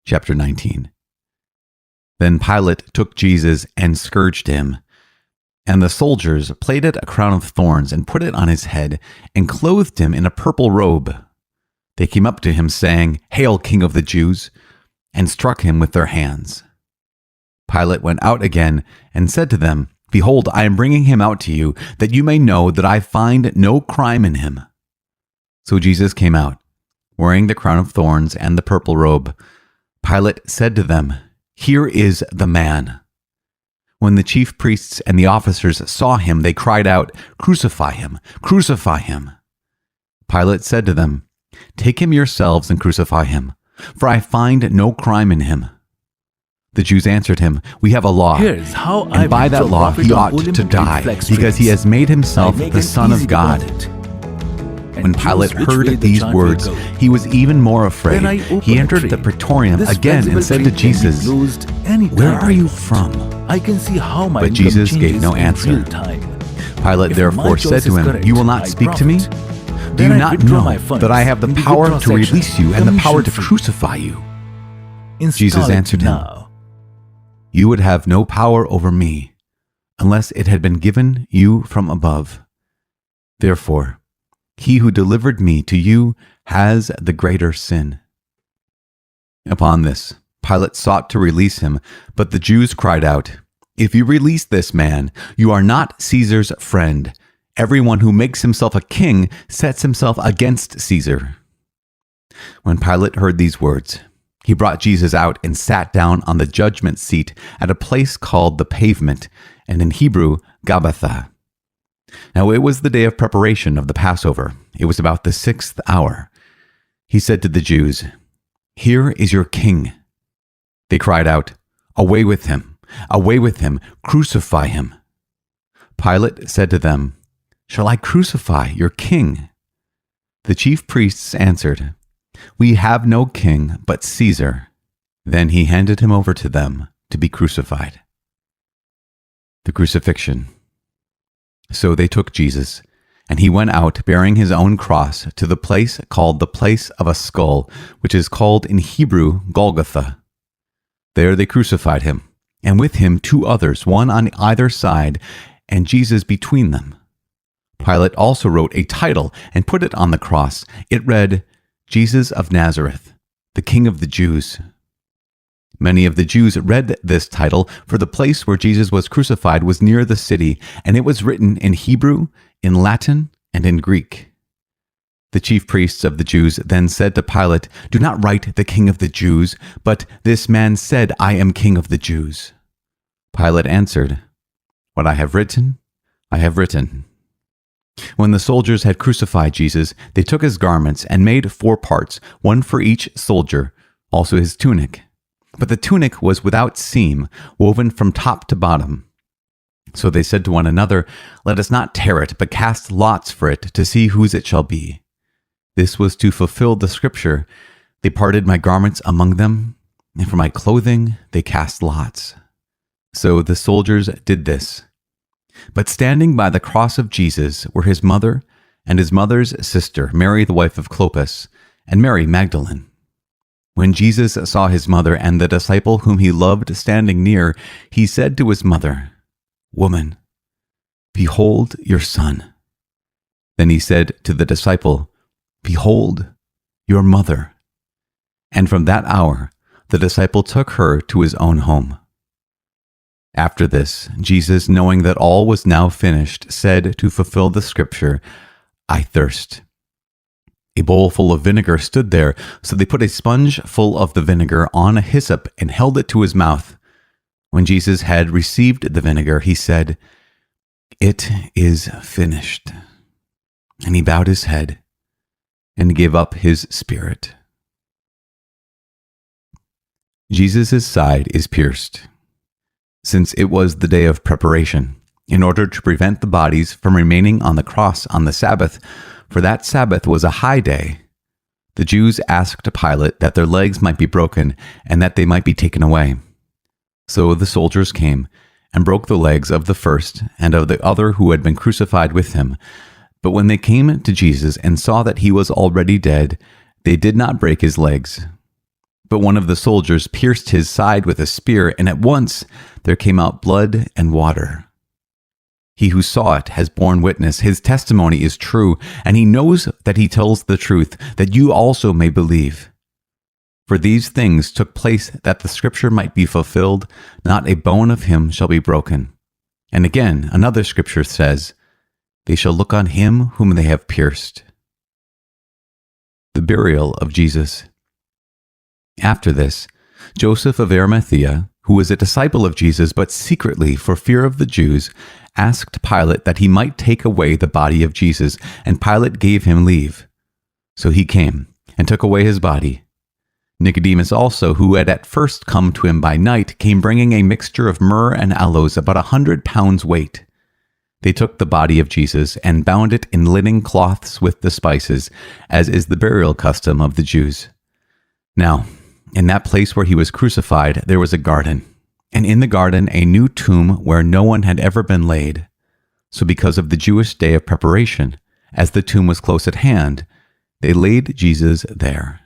Chapter 19. Then Pilate took Jesus and scourged him. And the soldiers plaited a crown of thorns and put it on his head and clothed him in a purple robe. They came up to him saying, "Hail, King of the Jews!" and struck him with their hands. Pilate went out again and said to them, "Behold, I am bringing him out to you, that you may know that I find no crime in him." So Jesus came out, wearing the crown of thorns and the purple robe. Pilate said to them, "Here is the man." When the chief priests and the officers saw him, they cried out, "Crucify him! Crucify him!" Pilate said to them, "Take him yourselves and crucify him, for I find no crime in him." The Jews answered him, "We have a law, and by that law he ought to die, because he has made himself the Son of God." When Pilate heard these words, he was even more afraid. He entered the praetorium again and said to Jesus, "Where are you from?" But Jesus gave no answer. Pilate therefore said to him, "You will not speak to me? Do you not know that I have the power to release you and the power to crucify you?" Jesus answered him, "You would have no power over me unless it had been given you from above. Therefore, he who delivered me to you has the greater sin." Upon this, Pilate sought to release him, but the Jews cried out, "If you release this man, you are not Caesar's friend. Everyone who makes himself a king sets himself against Caesar." When Pilate heard these words, he brought Jesus out and sat down on the judgment seat at a place called the Pavement, and in Hebrew, Gabbatha. Now it was the day of preparation of the Passover. It was about the 6th hour. He said to the Jews, "Here is your king." They cried out, "Away with him! Away with him! Crucify him!" Pilate said to them, "Shall I crucify your king?" The chief priests answered, "We have no king but Caesar." Then he handed him over to them to be crucified. The crucifixion. So they took Jesus, and he went out bearing his own cross to the place called the Place of a Skull, which is called in Hebrew Golgotha. There they crucified him, and with him 2 others, one on either side, and Jesus between them. Pilate also wrote a title and put it on the cross. It read, "Jesus of Nazareth, the King of the Jews." Many of the Jews read this title, for the place where Jesus was crucified was near the city, and it was written in Hebrew, in Latin, and in Greek. The chief priests of the Jews then said to Pilate, "Do not write the King of the Jews, but this man said, 'I am King of the Jews.'" Pilate answered, "What I have written, I have written." When the soldiers had crucified Jesus, they took his garments and made 4 parts, one for each soldier, also his tunic. But the tunic was without seam, woven from top to bottom. So they said to one another, "Let us not tear it, but cast lots for it to see whose it shall be." This was to fulfill the scripture, "They parted my garments among them, and for my clothing they cast lots." So the soldiers did this. But standing by the cross of Jesus were his mother and his mother's sister, Mary the wife of Clopas, and Mary Magdalene. When Jesus saw his mother and the disciple whom he loved standing near, he said to his mother, "Woman, behold your son." Then he said to the disciple, "Behold your mother." And from that hour, the disciple took her to his own home. After this, Jesus, knowing that all was now finished, said to fulfill the scripture, "I thirst." A bowl full of vinegar stood there, so they put a sponge full of the vinegar on a hyssop and held it to his mouth. When Jesus had received the vinegar, he said, "It is finished." And he bowed his head and gave up his spirit. Jesus' side is pierced. Since it was the day of preparation, in order to prevent the bodies from remaining on the cross on the Sabbath, for that Sabbath was a high day, the Jews asked Pilate that their legs might be broken and that they might be taken away. So the soldiers came and broke the legs of the first and of the other who had been crucified with him. But when they came to Jesus and saw that he was already dead, they did not break his legs. But one of the soldiers pierced his side with a spear, and at once there came out blood and water. He who saw it has borne witness. His testimony is true, and he knows that he tells the truth, that you also may believe. For these things took place that the scripture might be fulfilled, not a bone of him shall be broken. And again, another scripture says, they shall look on him whom they have pierced. The burial of Jesus. After this, Joseph of Arimathea, who was a disciple of Jesus, but secretly for fear of the Jews, asked Pilate that he might take away the body of Jesus, and Pilate gave him leave. So he came and took away his body. Nicodemus also, who had at first come to him by night, came bringing a mixture of myrrh and aloes, about 100 pounds weight. They took the body of Jesus and bound it in linen cloths with the spices, as is the burial custom of the Jews. Now, in that place where he was crucified, there was a garden, and in the garden a new tomb where no one had ever been laid. So because of the Jewish day of preparation, as the tomb was close at hand, they laid Jesus there.